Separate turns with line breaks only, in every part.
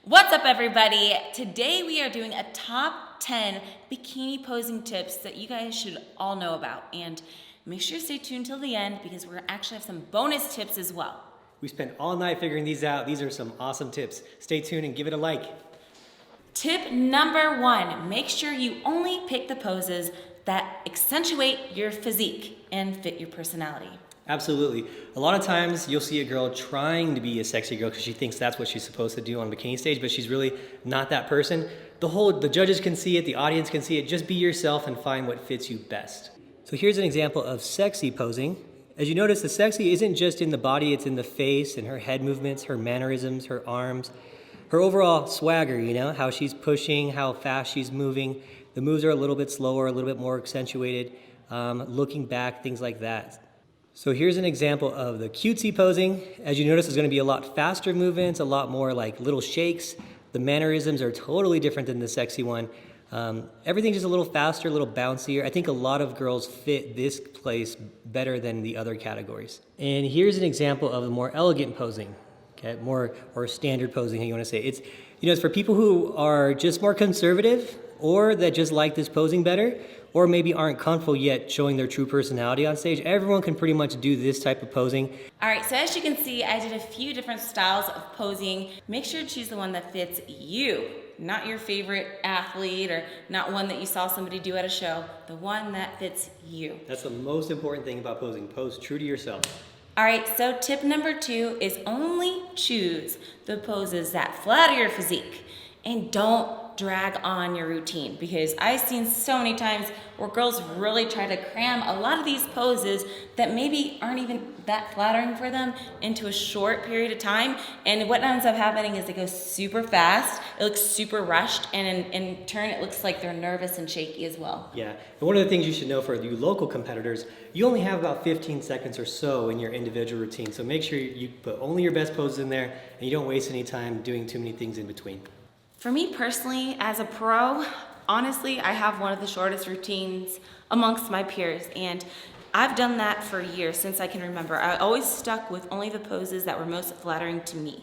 What's up, everybody? Today we are doing a top 10 bikini posing tips that you guys should all know about. And make sure to stay tuned till the end because we're gonna actually have some bonus tips as well.
We spent all night figuring these out. These are some awesome tips. Stay tuned and give it a like.
Tip number 1, make sure you only pick the poses that accentuate your physique and fit your personality.
Absolutely. A lot of times you'll see a girl trying to be a sexy girl because she thinks that's what she's supposed to do on bikini stage, but she's really not that person. The judges can see it, the audience can see it. Just be yourself and find what fits you best. So here's an example of sexy posing. As you notice, the sexy isn't just in the body, it's in the face and her head movements, her mannerisms, her arms, her overall swagger, how she's pushing, how fast she's moving. The moves are a little bit slower, a little bit more accentuated, looking back, things like that. So here's an example of the cutesy posing. As you notice, there's going to be a lot faster movements, a lot more like little shakes. The mannerisms are totally different than the sexy one. Everything's just a little faster, a little bouncier. I think a lot of girls fit this place better than the other categories. And here's an example of the more elegant posing, okay? Or standard posing, how you want to say. It's for people who are just more conservative or that just like this posing better, or maybe aren't comfortable yet showing their true personality on stage. Everyone can pretty much do this type of posing.
All right, so as you can see, I did a few different styles of posing. Make sure to choose the one that fits you, not your favorite athlete or not one that you saw somebody do at a show, the one that fits you.
That's the most important thing about posing. Pose true to yourself.
All right, so tip number 2 is only choose the poses that flatter your physique and don't drag on your routine, because I've seen so many times where girls really try to cram a lot of these poses that maybe aren't even that flattering for them into a short period of time, and what ends up happening is they go super fast, it looks super rushed, and in turn it looks like they're nervous and shaky as well.
Yeah, and one of the things you should know for you local competitors, you only have about 15 seconds or so in your individual routine, so make sure you put only your best poses in there and you don't waste any time doing too many things in between.
For me personally, as a pro, honestly, I have one of the shortest routines amongst my peers, and I've done that for years, since I can remember. I always stuck with only the poses that were most flattering to me.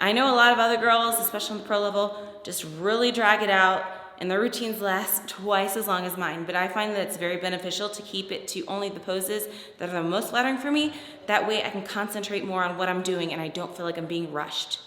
I know a lot of other girls, especially on the pro level, just really drag it out, and their routines last twice as long as mine, but I find that it's very beneficial to keep it to only the poses that are the most flattering for me. That way I can concentrate more on what I'm doing and I don't feel like I'm being rushed.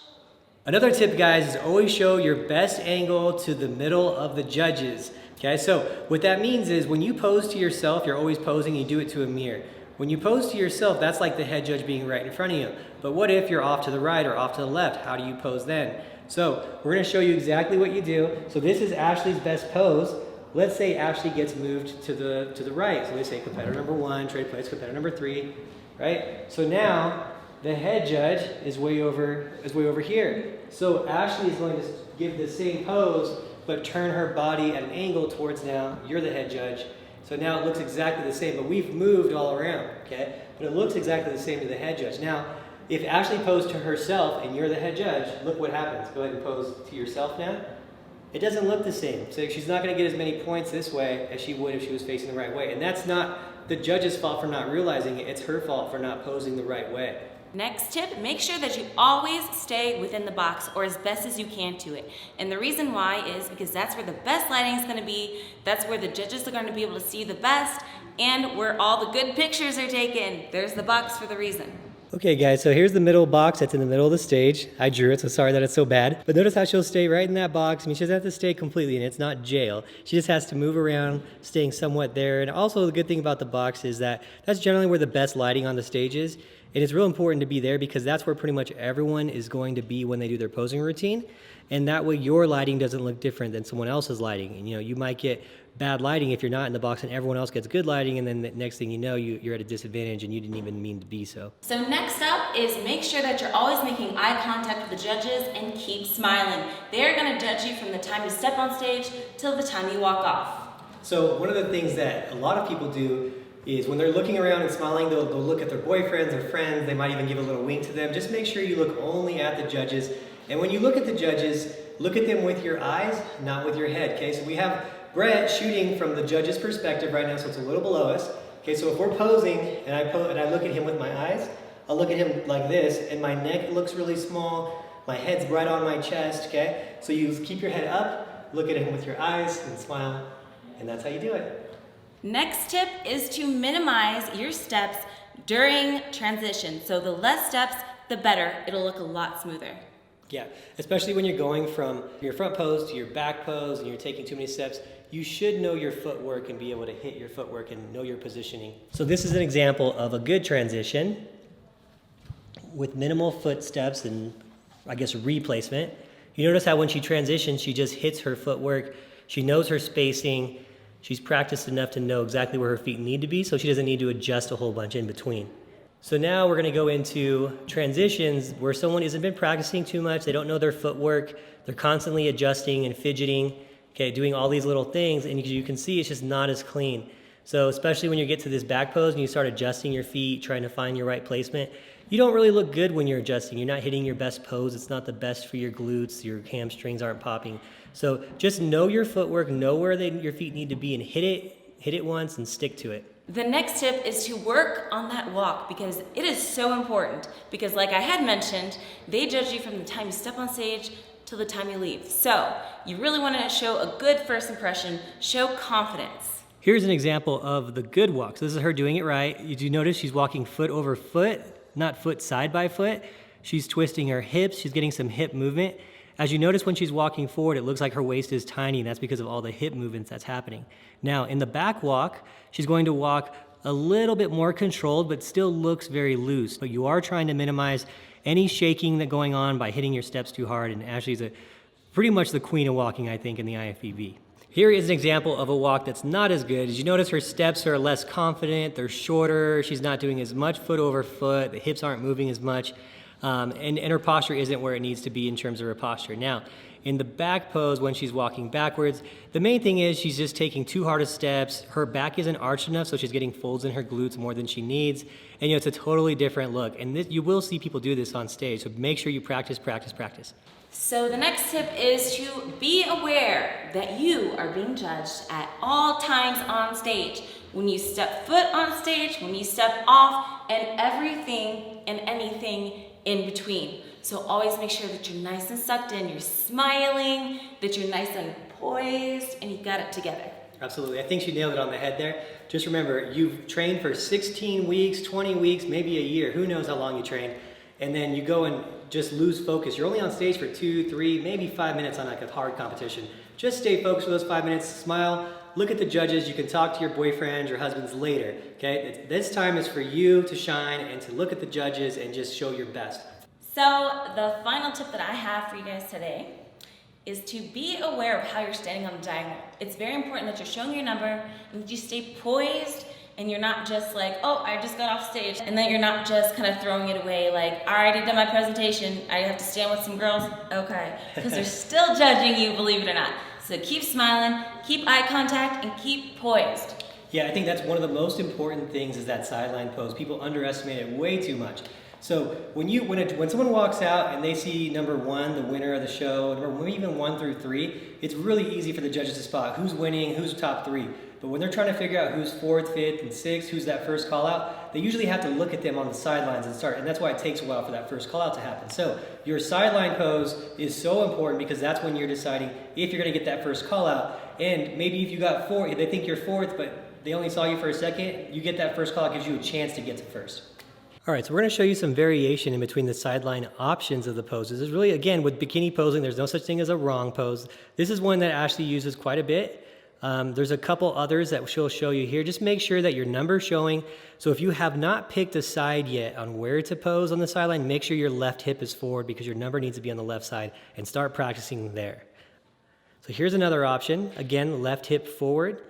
Another tip, guys, is always show your best angle to the middle of the judges. Okay, so what that means is when you pose to yourself, you're always posing, you do it to a mirror. When you pose to yourself, that's like the head judge being right in front of you. But what if you're off to the right or off to the left? How do you pose then? So we're gonna show you exactly what you do. So this is Ashley's best pose. Let's say Ashley gets moved to the right. So we say competitor number 1, trade place, competitor number 3, right? So now the head judge is way over here. So Ashley is going to give the same pose, but turn her body at an angle towards now. You're the head judge. So now it looks exactly the same, but we've moved all around, okay? But it looks exactly the same to the head judge. Now, if Ashley posed to herself and you're the head judge, look what happens. Go ahead and pose to yourself now. It doesn't look the same. So she's not gonna get as many points this way as she would if she was facing the right way. And that's not the judge's fault for not realizing it. It's her fault for not posing the right way.
Next tip, make sure that you always stay within the box or as best as you can to it. And the reason why is because that's where the best lighting is gonna be, that's where the judges are gonna be able to see the best, and where all the good pictures are taken. There's the box for the reason.
Okay guys, so here's the middle box that's in the middle of the stage. I drew it, so sorry that it's so bad. But notice how she'll stay right in that box. I mean, she doesn't have to stay completely in it. It's not jail. She just has to move around, staying somewhat there. And also the good thing about the box is that that's generally where the best lighting on the stage is. And it's real important to be there because that's where pretty much everyone is going to be when they do their posing routine. And that way your lighting doesn't look different than someone else's lighting. And you might get bad lighting if you're not in the box and everyone else gets good lighting, and then the next thing you know, you're at a disadvantage and you didn't even mean to be so.
So next up is make sure that you're always making eye contact with the judges and keep smiling. They're gonna judge you from the time you step on stage till the time you walk off.
So one of the things that a lot of people do is when they're looking around and smiling, they'll look at their boyfriends, their friends, they might even give a little wink to them. Just make sure you look only at the judges. And when you look at the judges, look at them with your eyes, not with your head, okay? So we have Brett shooting from the judge's perspective right now, so it's a little below us. Okay, so if we're posing and I look at him with my eyes, I'll look at him like this, and my neck looks really small, My head's right on my chest, okay? So you keep your head up, look at him with your eyes and smile, and that's how you do it.
Next tip is to minimize your steps during transition. So the less steps, the better. It'll look a lot smoother.
Yeah, especially when you're going from your front pose to your back pose and you're taking too many steps, you should know your footwork and be able to hit your footwork and know your positioning. So this is an example of a good transition with minimal footsteps and I guess replacement. You notice how when she transitions, she just hits her footwork. She knows her spacing. She's practiced enough to know exactly where her feet need to be, so she doesn't need to adjust a whole bunch in between. So now we're gonna go into transitions where someone hasn't been practicing too much, they don't know their footwork, they're constantly adjusting and fidgeting, okay, doing all these little things, and you can see it's just not as clean. So especially when you get to this back pose and you start adjusting your feet, trying to find your right placement, you don't really look good when you're adjusting. You're not hitting your best pose. It's not the best for your glutes. Your hamstrings aren't popping. So just know your footwork, know where your feet need to be, and hit it once and stick to it.
The next tip is to work on that walk because it is so important. Because like I had mentioned, they judge you from the time you step on stage till the time you leave. So you really want to show a good first impression, show confidence.
Here's an example of the good walk. So this is her doing it right. You do notice she's walking foot over foot, not foot side by foot. She's twisting her hips. She's getting some hip movement. As you notice when she's walking forward, it looks like her waist is tiny, and that's because of all the hip movements that's happening. Now, in the back walk, she's going to walk a little bit more controlled, but still looks very loose. But you are trying to minimize any shaking that's going on by hitting your steps too hard, and Ashley's pretty much the queen of walking, I think, in the IFBB. Here is an example of a walk that's not as good. As you notice, her steps are less confident, they're shorter, she's not doing as much foot over foot, the hips aren't moving as much, and her posture isn't where it needs to be in terms of her posture. Now, in the back pose, when she's walking backwards, the main thing is she's just taking too hard of steps, her back isn't arched enough, so she's getting folds in her glutes more than she needs, and it's a totally different look. And you will see people do this on stage, so make sure you practice, practice, practice.
So the next tip is to be aware that you are being judged at all times on stage. When you step foot on stage, when you step off, and everything and anything in between. So always make sure that you're nice and sucked in, you're smiling, that you're nice and poised, and you got it together.
Absolutely. I think she nailed it on the head there. Just remember, you've trained for 16 weeks, 20 weeks, maybe a year. Who knows how long you trained. And then you go and just lose focus. You're only on stage for 2, 3, maybe 5 minutes on like a hard competition. Just stay focused for those 5 minutes, smile, look at the judges. You can talk to your boyfriends or husbands later, okay? This time is for you to shine and to look at the judges and just show your best.
So the final tip that I have for you guys today is to be aware of how you're standing on the diagonal. It's very important that you're showing your number and that you stay poised and you're not just like, oh, I just got off stage, and then you're not just kind of throwing it away like, I already did my presentation, I have to stand with some girls, okay. Because they're still judging you, believe it or not. So keep smiling, keep eye contact, and keep poised.
Yeah, I think that's one of the most important things is that sideline pose. People underestimate it way too much. So when someone walks out and they see number 1, the winner of the show, even 1 through 3, it's really easy for the judges to spot who's winning, who's top 3. But when they're trying to figure out who's 4th, 5th, and 6th, who's that first call out, they usually have to look at them on the sidelines and start. And that's why it takes a while for that first call out to happen. So your sideline pose is so important because that's when you're deciding if you're going to get that first call out. And maybe if you got 4th, they think you're 4th, but they only saw you for a second, you get that first call out, gives you a chance to get to first. All right, so we're going to show you some variation in between the sideline options of the poses. There's really, again, with bikini posing, there's no such thing as a wrong pose. This is one that Ashley uses quite a bit. There's a couple others that she'll show you here. Just make sure that your number's showing. So if you have not picked a side yet on where to pose on the sideline, make sure your left hip is forward because your number needs to be on the left side, and start practicing there. So here's another option. Again, left hip forward.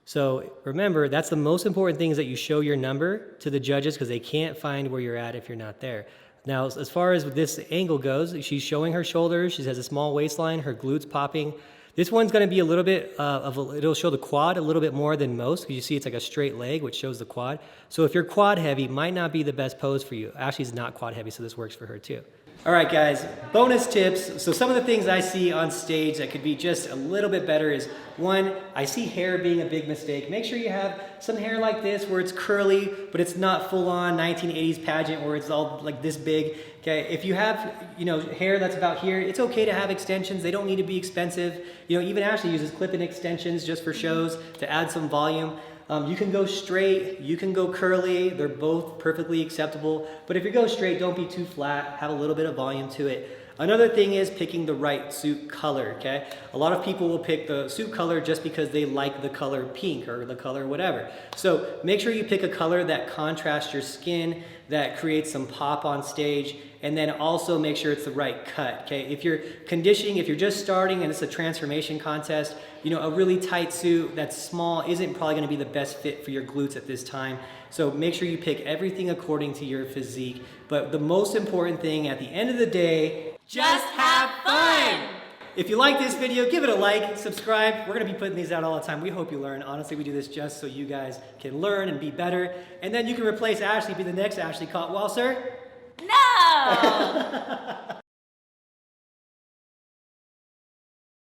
So remember, that's the most important thing is that you show your number to the judges because they can't find where you're at if you're not there. Now, as far as this angle goes, she's showing her shoulders. She has a small waistline, her glutes popping. This one's going to be a little bit it'll show the quad a little bit more than most because you see it's like a straight leg, which shows the quad. So if you're quad heavy, it might not be the best pose for you. Ashley's not quad heavy, so this works for her too. All right, guys, bonus tips. So some of the things I see on stage that could be just a little bit better is, 1, I see hair being a big mistake. Make sure you have some hair like this where it's curly, but it's not full on 1980s pageant where it's all like this big. Okay, if you have, hair that's about here, it's okay to have extensions. They don't need to be expensive. Even Ashley uses clip-in extensions just for shows to add some volume. You can go straight, you can go curly. They're both perfectly acceptable. But if you go straight, don't be too flat. Have a little bit of volume to it. Another thing is picking the right suit color, okay? A lot of people will pick the suit color just because they like the color pink or the color whatever. So make sure you pick a color that contrasts your skin, that creates some pop on stage, and then also make sure it's the right cut, okay? If you're conditioning, if you're just starting and it's a transformation contest, a really tight suit that's small isn't probably gonna be the best fit for your glutes at this time. So make sure you pick everything according to your physique. But the most important thing at the end of the day,
Just have fun!
if you like this video, give it a like, subscribe. We're gonna be putting these out all the time. We hope you learn. Honestly, we do this just so you guys can learn and be better. And then you can replace Ashley, be the next Ashley Cotwell, sir.
No!